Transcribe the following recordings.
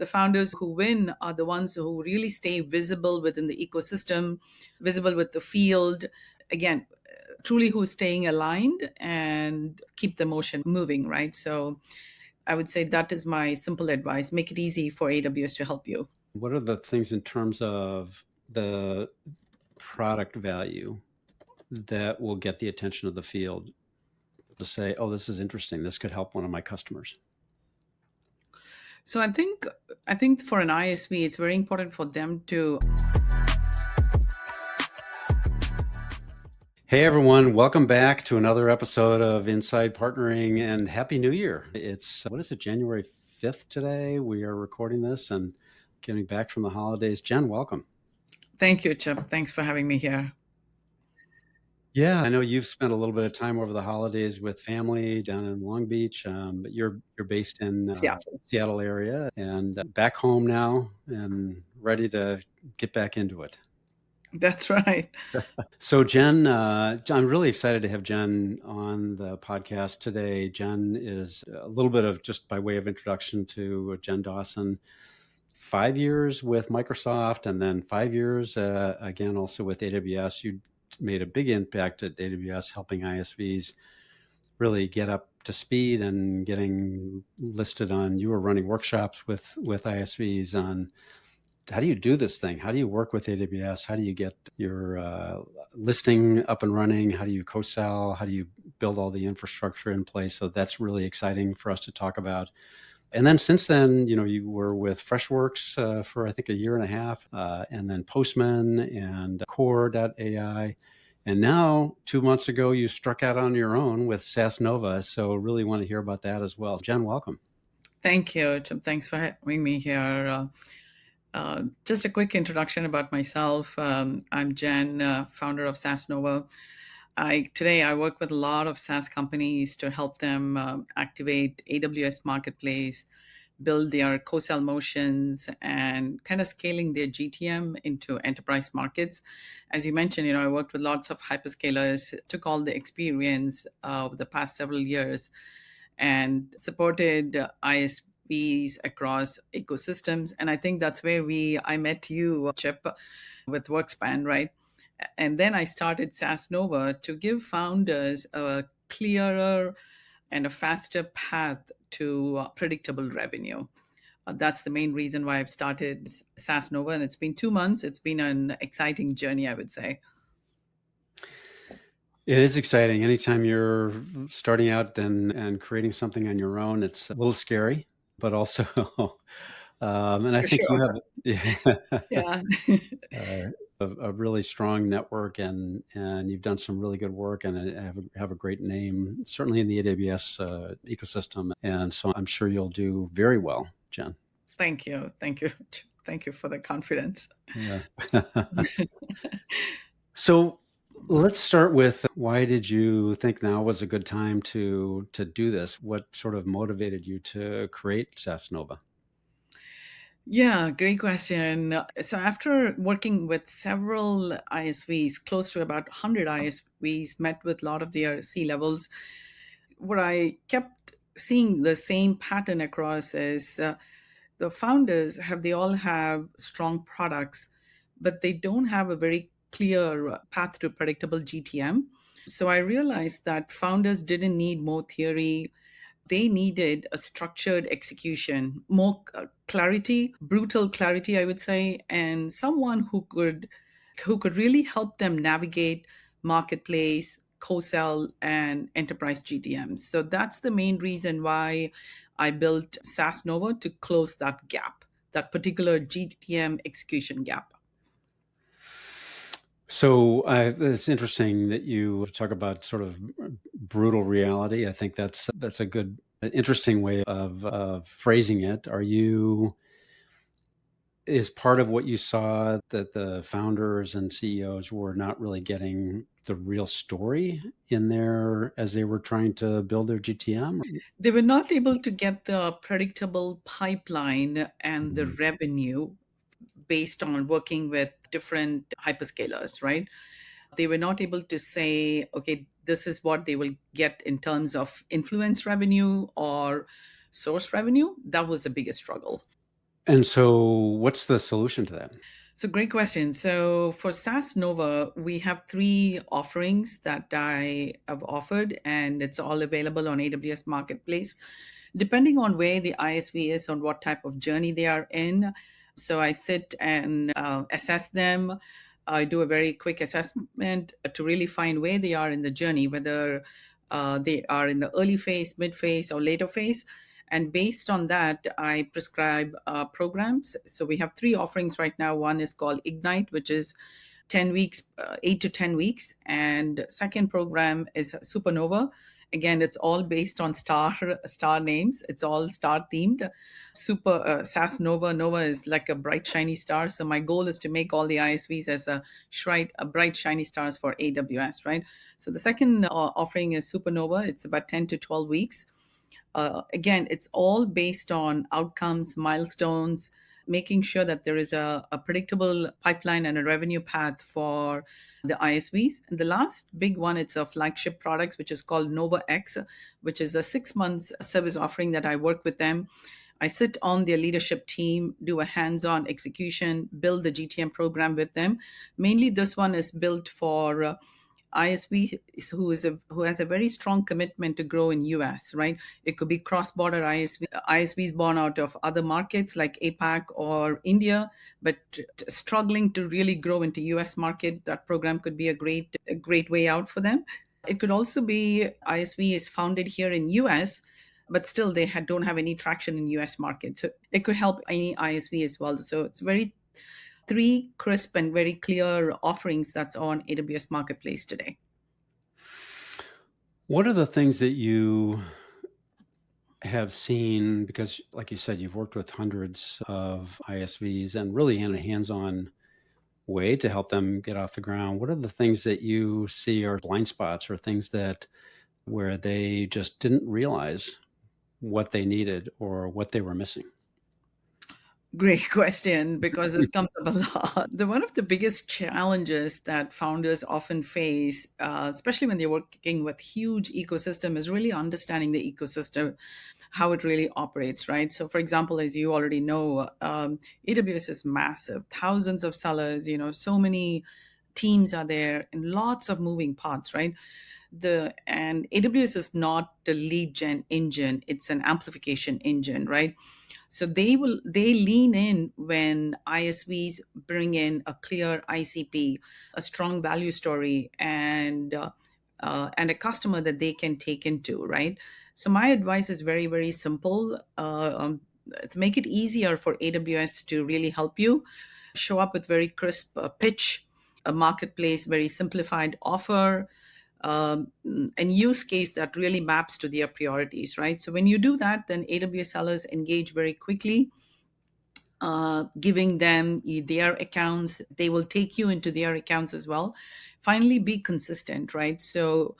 The founders who win are the ones who really stay visible within the ecosystem, visible with the field. Again, truly who's staying aligned and keep the motion moving, right? So I would say that is my simple advice. Make it easy for AWS to help you. What are the things in terms of the product value that will get the attention of the field to say, oh, this is interesting. This could help one of my customers? So I think for an ISV, it's very important for them to. Hey everyone, welcome back to another episode of Inside Partnering, and Happy New Year. It's, what is it, January 5th today? We are recording this and getting back from the holidays. Jen, welcome. Thank you, Chip. Thanks for having me here. Yeah, I know you've spent a little bit of time over the holidays with family down in Long Beach, but you're based in Seattle area and back home now and ready to get back into it. That's right. So Jen, I'm really excited to have Jen on the podcast today. Jen is a little bit of, just by way of introduction to Jen Dawson, 5 years with Microsoft and then 5 years again also with AWS. You made a big impact at AWS, helping ISVs really get up to speed and getting listed on. You were running workshops with ISVs on how do you do this thing? How do you work with AWS? How do you get your listing up and running? How do you co-sell? How do you build all the infrastructure in place? So that's really exciting for us to talk about. And then since then, you were with Freshworks for I think a year and a half, and then Postman and Core.ai. And now 2 months ago, you struck out on your own with SaaSNova. So really want to hear about that as well. Jen, welcome. Thank you, Chip. Thanks for having me here. Just a quick introduction about myself. I'm Jen, founder of SaaSNova. Today I work with a lot of SaaS companies to help them activate AWS Marketplace, build their co-sell motions, and kind of scaling their GTM into enterprise markets. As you mentioned, I worked with lots of hyperscalers, took all the experience of the past several years and supported ISVs across ecosystems. And I think that's where I met you, Chip, with Workspan, right? And then I started SaaSNova to give founders a clearer and a faster path to predictable revenue. That's the main reason why I've started SaaSNova, and it's been 2 months. It's been an exciting journey, I would say. It is exciting. Anytime you're starting out and creating something on your own, it's a little scary, but also, and I think sure. You have Yeah. a really strong network, and you've done some really good work and have a great name, certainly in the AWS ecosystem. And so I'm sure you'll do very well, Jen. Thank you. Thank you. Thank you for the confidence. Yeah. So let's start with, why did you think now was a good time to do this? What sort of motivated you to create SaaSNova? Yeah, great question. So after working with several ISVs, close to about 100 ISVs, met with a lot of their C-levels, what I kept seeing the same pattern across is the founders they all have strong products, but they don't have a very clear path to predictable GTM. So I realized that founders didn't need more theory. They needed a structured execution, more clarity, brutal clarity, I would say, and someone who could really help them navigate marketplace, co-sell, and enterprise GTMs. So that's the main reason why I built SaaSNova, to close that gap, that particular GTM execution gap. So it's interesting that you talk about sort of brutal reality. I think that's a good, interesting way of phrasing it. Is part of what you saw that the founders and CEOs were not really getting the real story in there as they were trying to build their GTM? They were not able to get the predictable pipeline and the revenue based on working with different hyperscalers, right? They were not able to say, okay, this is what they will get in terms of influence revenue or source revenue. That was the biggest struggle. And so, what's the solution to that? So great question. So for SaaSNova, we have three offerings that I have offered, and it's all available on AWS Marketplace, depending on where the ISV is, on what type of journey they are in. So I sit and assess them. I do a very quick assessment to really find where they are in the journey, whether they are in the early phase, mid phase, or later phase. And based on that, I prescribe programs. So we have three offerings right now. One is called Ignite, which is 10 weeks, 8 to 10 weeks. And second program is Supernova. Again, it's all based on star names. It's all star themed. SaaS Nova. Nova is like a bright shiny star. So my goal is to make all the ISVs as a bright shiny stars for AWS, right? So the second offering is Supernova. It's about 10 to 12 weeks. Again, it's all based on outcomes, milestones, making sure that there is a predictable pipeline and a revenue path for the ISVs. And the last big one, it's a flagship products, which is called Nova X, which is a 6 months service offering that I work with them. I sit on their leadership team, do a hands on execution, build the GTM program with them. Mainly, this one is built for ISV who has a very strong commitment to grow in US, right? It could be cross-border ISVs born out of other markets like APAC or India, but struggling to really grow into US market. That program could be a great way out for them. It could also be ISV is founded here in US, but still don't have any traction in US market. So it could help any ISV as well. So it's very three crisp and very clear offerings that's on AWS Marketplace today. What are the things that you have seen? Because, like you said, you've worked with hundreds of ISVs and really in a hands on way to help them get off the ground. What are the things that you see are blind spots or things that where they just didn't realize what they needed or what they were missing? Great question, because this comes up a lot. One of the biggest challenges that founders often face, especially when they're working with huge ecosystem, is really understanding the ecosystem, how it really operates, right? So, for example, as you already know, AWS is massive, thousands of sellers, so many teams are there, and lots of moving parts, right? And AWS is not the lead gen engine; it's an amplification engine, right? So they lean in when ISVs bring in a clear ICP, a strong value story, and a customer that they can take into, right? So my advice is very, very simple. To make it easier for AWS to really help you, show up with very crisp pitch, a marketplace, very simplified offer, and use case that really maps to their priorities, right? So when you do that, then AWS sellers engage very quickly, giving them their accounts. They will take you into their accounts as well. Finally, be consistent, right? So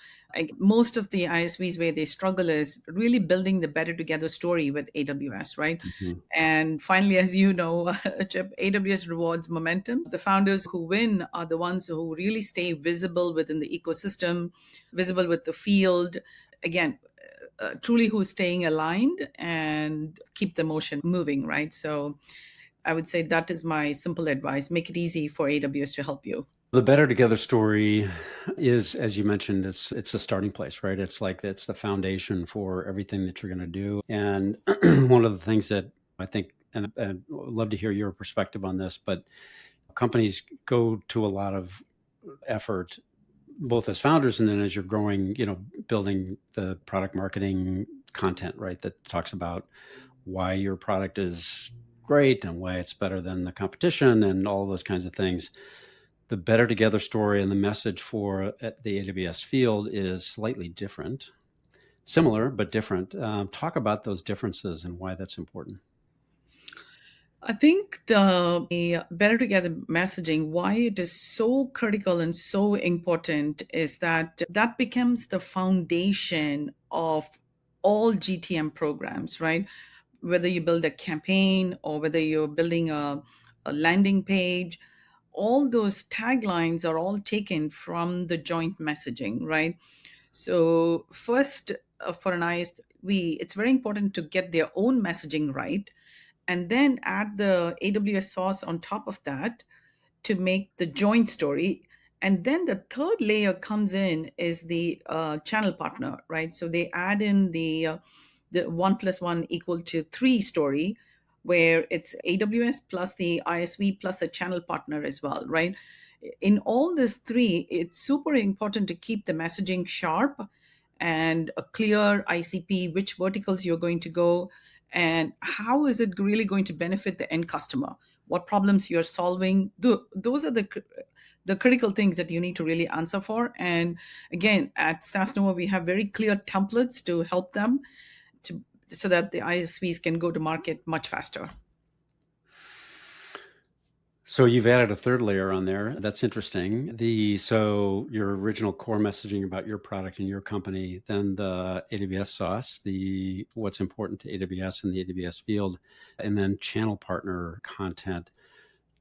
most of the ISVs where they struggle is really building the better together story with AWS, right? Mhm. And finally, as you know, Chip, AWS rewards momentum. The founders who win are the ones who really stay visible within the ecosystem, visible with the field. Again, truly who's staying aligned and keep the motion moving, right? So I would say that is my simple advice. Make it easy for AWS to help you. The better together story is, as you mentioned, it's the starting place, right? It's like it's the foundation for everything that you're going to do. And one of the things that I think, and I'd love to hear your perspective on this, but companies go to a lot of effort, both as founders and then as you're growing, building the product marketing content, right? That talks about why your product is great and why it's better than the competition and all those kinds of things. The better together story and the message for at the AWS field is slightly different, similar but different. Talk about those differences and why that's important. I think the better together messaging, why it is so critical and so important is that becomes the foundation of all GTM programs, right? Whether you build a campaign or whether you're building a landing page, all those taglines are all taken from the joint messaging, right? So first, for an ISV, it's very important to get their own messaging right, and then add the AWS sauce on top of that to make the joint story. And then the third layer comes in is the channel partner, right? So they add in the 1 + 1 = 3 story, where it's AWS plus the ISV plus a channel partner as well, right? In all these three, it's super important to keep the messaging sharp and a clear ICP, which verticals you're going to go, and how is it really going to benefit the end customer, what problems you're solving. Those are the critical things that you need to really answer for. And again, at SaaSNova, we have very clear templates to help them to, so that the ISVs can go to market much faster. So you've added a third layer on there. That's interesting. So your original core messaging about your product and your company, then the AWS sauce, the what's important to AWS and the AWS field, and then channel partner content.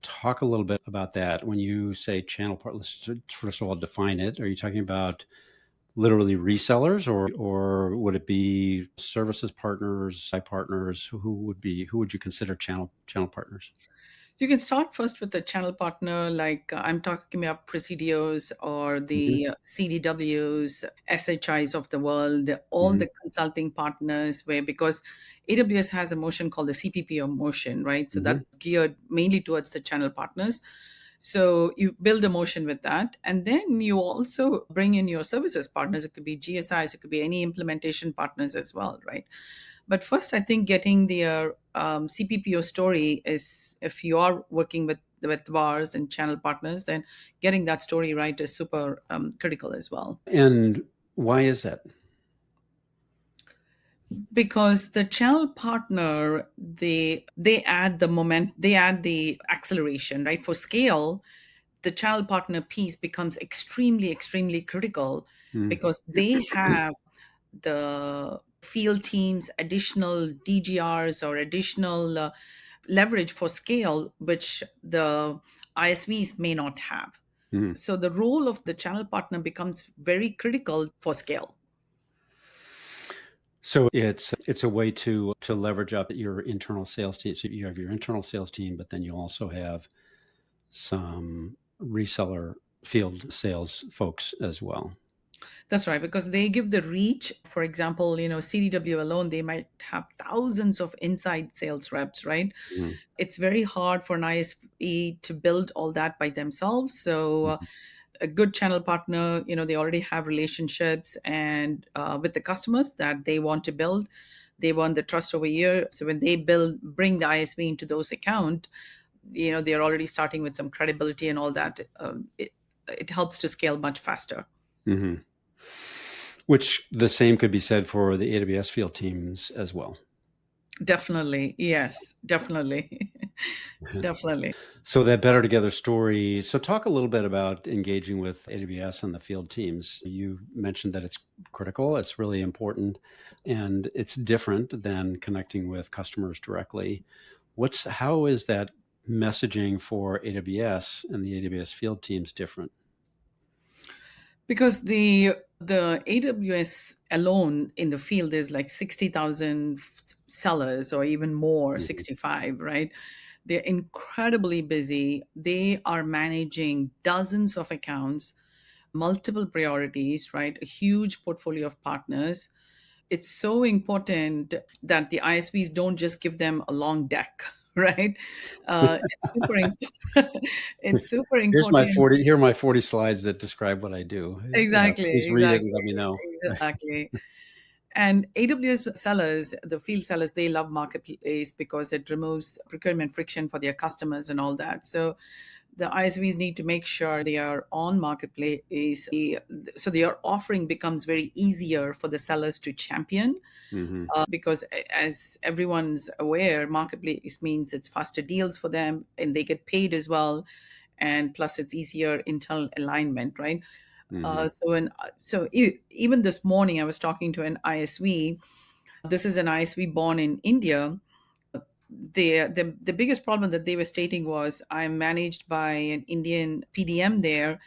Talk a little bit about that. When you say channel partner, let's first of all define it. Are you talking about literally resellers, or would it be services partners, site partners? Who would you consider channel partners? You can start first with the channel partner, like I'm talking about Presidios or Hmm. the CDWs, SHIs of the world, all Hmm. the consulting partners, where because AWS has a motion called the CPPO motion, right? So Hmm. that's geared mainly towards the channel partners. So you build a motion with that. And then you also bring in your services partners. It could be GSIs, it could be any implementation partners as well, right? But first, I think getting the CPPO story is, if you are working with VARs and channel partners, then getting that story right is super critical as well. And why is that? Because the channel partner, they add the they add the acceleration, right? For scale, the channel partner piece becomes extremely critical Mm. because they have the field teams additional DGRs or additional leverage for scale, which the ISVs may not have. Mm. So the role of the channel partner becomes very critical for scale. So it's a way to leverage up your internal sales team. So you have your internal sales team, but then you also have some reseller field sales folks as well. That's right, because they give the reach. For example, CDW alone, they might have thousands of inside sales reps, right? Mm. It's very hard for an ISV to build all that by themselves. So Mhm. a good channel partner, they already have relationships and with the customers that they want to build. They want the trust over here. So when they bring the ISV into those account, they're already starting with some credibility and all that. It helps to scale much faster. Mhm. Which the same could be said for the AWS field teams as well. Definitely. Yes, definitely. Definitely. So that better together story. So talk a little bit about engaging with AWS and the field teams. You mentioned that it's critical, it's really important, and it's different than connecting with customers directly. How is that messaging for AWS and the AWS field teams different? Because the AWS alone in the field is like 60,000 sellers or even more, Mhm. 65, right? They're incredibly busy. They are managing dozens of accounts, multiple priorities, right? A huge portfolio of partners. It's so important that the ISVs don't just give them a long deck, right? It's super important. It's super important. Here are my 40 slides that describe what I do. Exactly, Please read it and exactly, let me know. exactly. And AWS sellers, the field sellers, they love Marketplace because it removes procurement friction for their customers and all that. So the ISVs need to make sure they are on Marketplace, so their offering becomes very easier for the sellers to champion. Hmm. Because as everyone's aware, Marketplace means it's faster deals for them and they get paid as well. And plus, it's easier internal alignment, right? Hmm. Even this morning, I was talking to an ISV. This is an ISV born in India. The biggest problem that they were stating was, I'm managed by an Indian PDM there,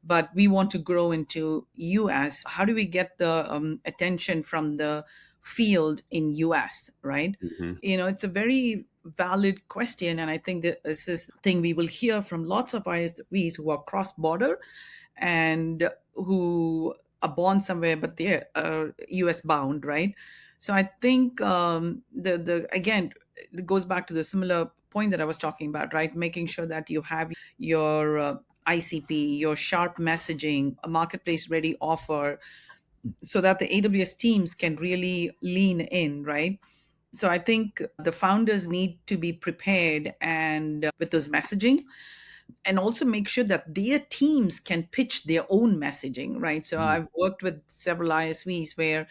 but we want to grow into US. How do we get the attention from the field in US, right? Hmm. It's a very valid question. And I think that this is the thing we will hear from lots of ISVs who are cross border and who are born somewhere, but they're US bound, right? So I think the again, it goes back to the similar point that I was talking about, right? Making sure that you have your ICP, your sharp messaging, a marketplace ready offer, so that the AWS teams can really lean in, right? So I think the founders need to be prepared and with those messaging, and also make sure that their teams can pitch their own messaging, right? So Mm. I've worked with several ISVs where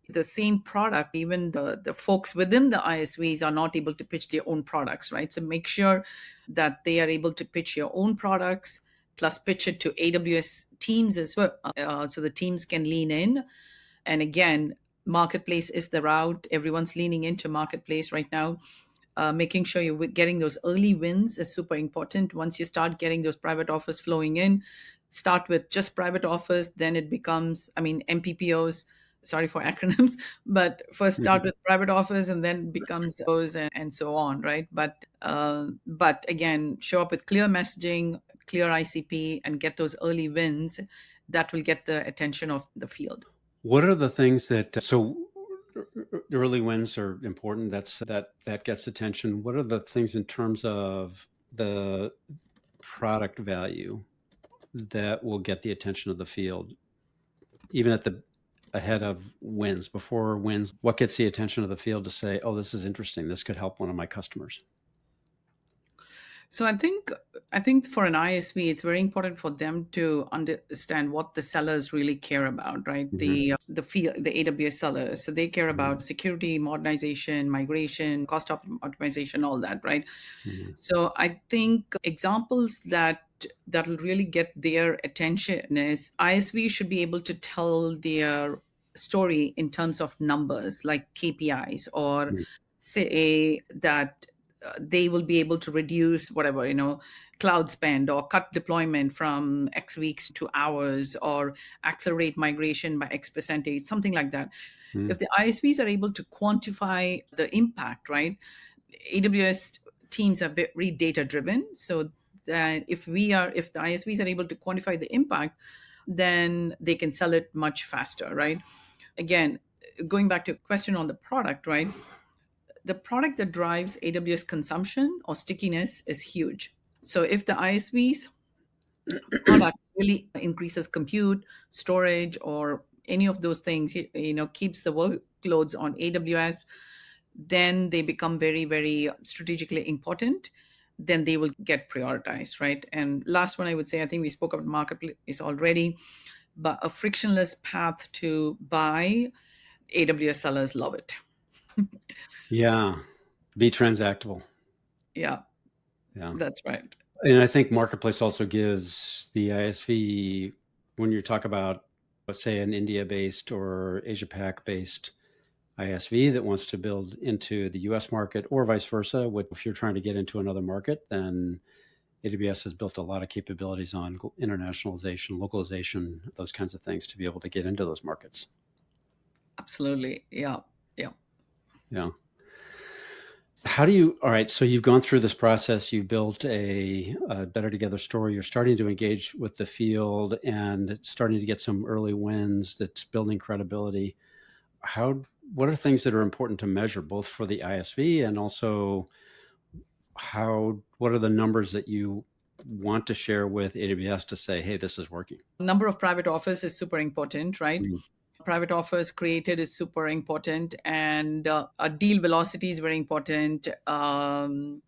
the same product, even the folks within the ISVs are not able to pitch their own products, right? So make sure that they are able to pitch your own products, plus pitch it to AWS teams as well, so the teams can lean in. And again, marketplace is the route. Everyone's leaning into marketplace right now. Making sure you're getting those early wins is super important. Once you start getting those private offers flowing in, start with just private offers, then it becomes, I mean, MPPOs, sorry for acronyms, but first start with private offers and then becomes those, and so on, right? But again, show up with clear messaging, clear ICP, and get those early wins. That will get the attention of the field. What are the things that early wins are important? That gets attention. What are the things in terms of the product value that will get the attention of the field, even at the ahead of wins, before wins? What gets the attention of the field to say, "Oh, this is interesting. This could help one of my customers"? So I think for an ISV, it's very important for them to understand what the sellers really care about, right? Hmm. The AWS sellers. So they care Hmm. about security, modernization, migration, optimization, all that, right? Hmm. So I think examples that'll really get their attention is ISV should be able to tell their story in terms of numbers like KPIs, or say that they will be able to reduce whatever, cloud spend, or cut deployment from X weeks to hours, or accelerate migration by X percentage, something like that. Hmm. If the ISVs are able to quantify the impact, right? AWS teams are very data driven. So that if the ISVs are able to quantify the impact, then they can sell it much faster, right? Again, going back to a question on the product, right? The product that drives AWS consumption or stickiness is huge. So if the ISV's product really increases compute, storage, or any of those things, keeps the workloads on AWS, then they become very, very strategically important. Then they will get prioritized, right? And last one, I would say, I think we spoke about marketplace already, but a frictionless path to buy, AWS sellers love it. Yeah, be transactable. Yeah, Yeah. that's right. And I think Marketplace also gives the ISV, when you talk about, let's say, an India-based or Asia-Pac-based ISV that wants to build into the US market, or vice versa, if you're trying to get into another market, then AWS has built a lot of capabilities on internationalization, localization, those kinds of things to be able to get into those markets. Absolutely. Yeah. Yeah. Yeah. How do you, all right, so you've gone through this process, you built a better together story, you're starting to engage with the field and it's starting to get some early wins that's building credibility. What are things that are important to measure both for the ISV and also what are the numbers that you want to share with AWS to say, hey, this is working? Number of private offers is super important, right? Mm. Private offers created is super important, and a deal velocity is very important. Mm.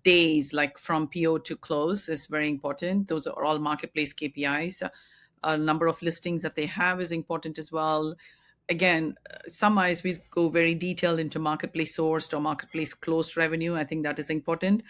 Days, like from PO to close, is very important. Those are all marketplace KPIs. Number of listings that they have is important as well. Again, some ISVs go very detailed into marketplace sourced or marketplace closed revenue. I think that is important.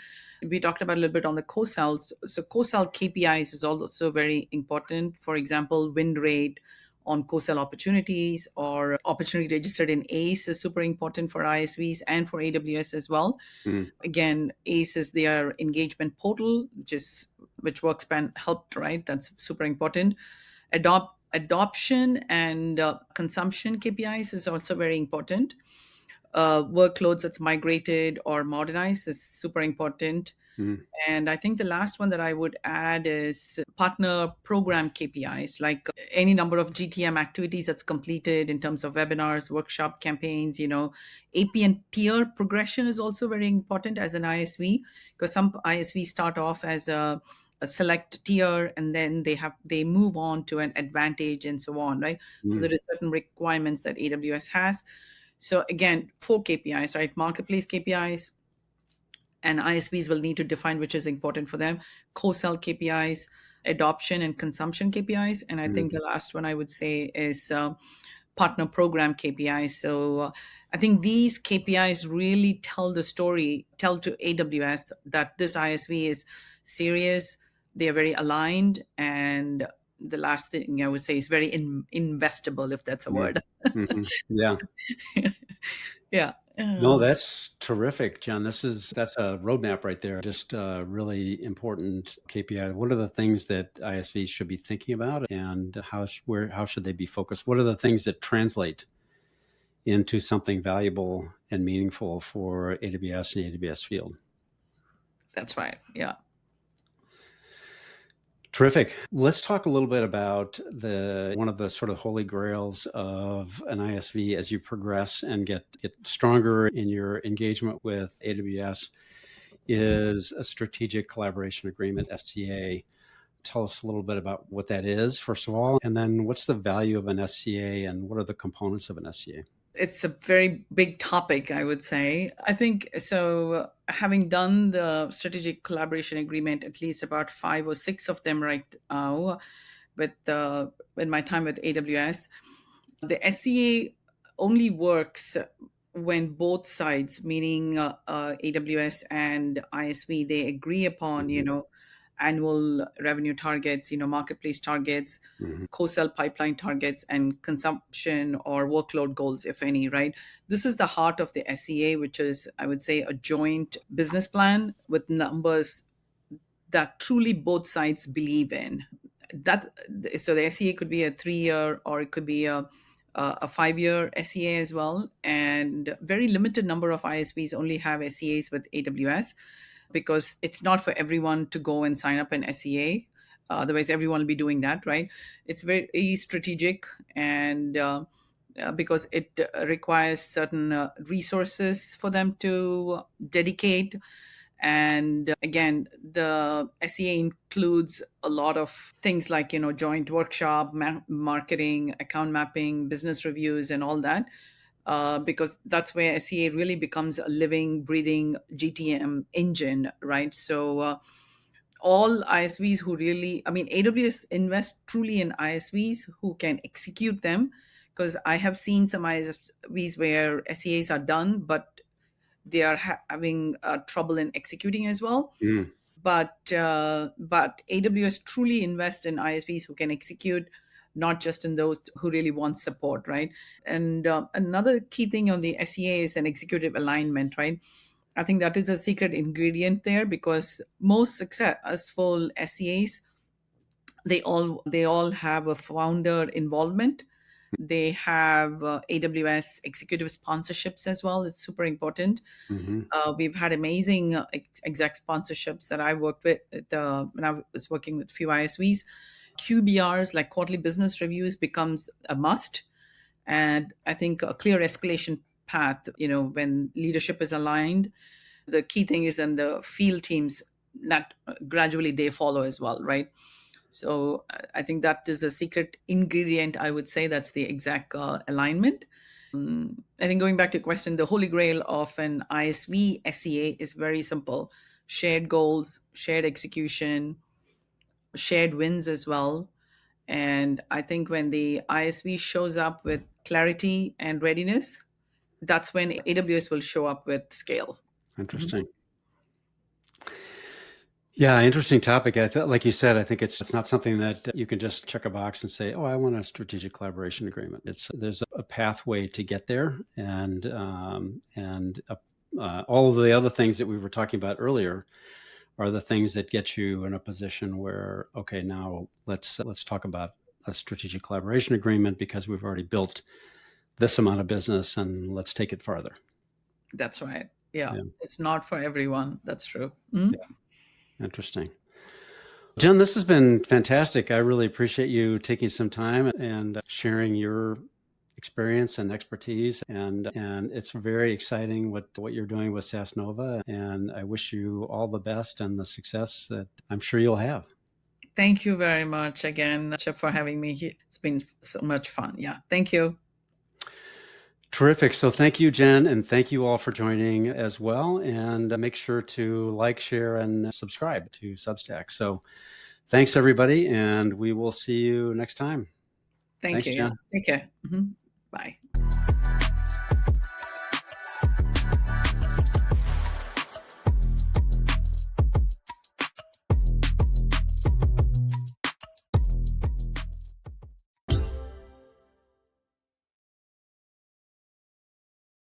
We talked about a little bit on the co-sales. So co-sell KPIs is also very important. For example, win rate on co-sell opportunities, or opportunity registered in ACE is super important for ISVs and for AWS as well. Mm. Again, ACE is their engagement portal, which Workspan helped, right? That's super important. Adoption and consumption KPIs is also very important. workloads that's migrated or modernized is super important. Mm, And I think the last one that I would add is partner program KPIs, like any number of GTM activities that's completed in terms of webinars, workshop campaigns, AP and tier progression is also very important as an ISV, because some ISVs start off as a select tier and then they move on to an advantage and so on, right? So mm, there is certain requirements that AWS has. So again, 4 KPIs, right? Marketplace KPIs, and ISVs will need to define which is important for them. Co-sell KPIs, adoption and consumption KPIs, and I mm, think the last one I would say is partner program KPIs. So I think these KPIs really tell the story, tell to AWS that this ISV is serious, they are very aligned, and the last thing I would say is very investable, if that's a mm, word. mhm. Yeah. Yeah. No, that's terrific, John. That's a roadmap right there. Just really important KPI. What are the things that ISVs should be thinking about, and how should they be focused? What are the things that translate into something valuable and meaningful for AWS and AWS field? That's right. Yeah. Terrific. Let's talk a little bit about the one of the sort of holy grails of an ISV as you progress and get stronger in your engagement with AWS is a strategic collaboration agreement, SCA. Tell us a little bit about what that is, first of all, and then what's the value of an SCA and what are the components of an SCA? It's a very big topic, I would say. I think so. Having done the strategic collaboration agreement, at least about 5 or 6 of them right now, with my time with AWS, the SCA only works when both sides, meaning AWS and ISV, they agree upon, Mm-hmm. annual revenue targets, marketplace targets, Mm-hmm. co-sell pipeline targets, and consumption or workload goals, if any, right? This is the heart of the SCA, which is, I would say, a joint business plan with numbers that truly both sides believe in. That so the SEA could be a 3 year or it could be a 5 year SEA as well. And very limited number of ISVs only have SEAs with AWS because it's not for everyone to go and sign up an SEA. Otherwise, everyone will be doing that, right? It's very strategic and because it requires certain resources for them to dedicate. And again, the SEA includes a lot of things like, joint workshop, marketing, account mapping, business reviews, and all that. Because that's where SEA really becomes a living, breathing GTM engine, right? So all ISVs who really, I mean, AWS invests truly in ISVs who can execute them. Because I have seen some ISVs where SEAs are done, but they are having trouble in executing as well. Mm, But AWS truly invests in ISVs who can execute, not just in those who really want support, right? And another key thing on the SEA is an executive alignment, right? I think that is a secret ingredient there because most successful SEAs, they all have a founder involvement. They have AWS executive sponsorships as well. It's super important. mm-hmm. We've had amazing exec sponsorships that I worked with when I was working with few ISVs. QBRs, like quarterly business reviews, becomes a must. And I think a clear escalation path, when leadership is aligned, the key thing is then the field teams, not gradually they follow as well, right? So I think that is a secret ingredient, I would say. That's the exact alignment. I think going back to your question, the holy grail of an ISV SEA is very simple: shared goals, shared execution, shared wins as well. And I think when the ISV shows up with clarity and readiness, that's when AWS will show up with scale. Mhm. Interesting. Yeah, interesting topic. Like you said, I think it's not something that you can just check a box and say, "Oh, I want a strategic collaboration agreement." There's a pathway to get there, and all of the other things that we were talking about earlier are the things that get you in a position where, okay, now let's talk about a strategic collaboration agreement because we've already built this amount of business, and let's take it farther. That's right. Yeah. Yeah. It's not for everyone. That's true. Mhm. Yeah. Interesting. Jen, this has been fantastic. I really appreciate you taking some time and sharing your experience and expertise, and it's very exciting what you're doing with SaaSNova, and I wish you all the best and the success that I'm sure you'll have. Thank you very much again, Chip, for having me here. It's been so much fun. Yeah. Thank you. Terrific. So thank you, Jen, and thank you all for joining as well. And make sure to like, share, and subscribe to Substack. So thanks, everybody, and we will see you next time. Thank Thanks, you. Yeah. Jen. Take care. Bye.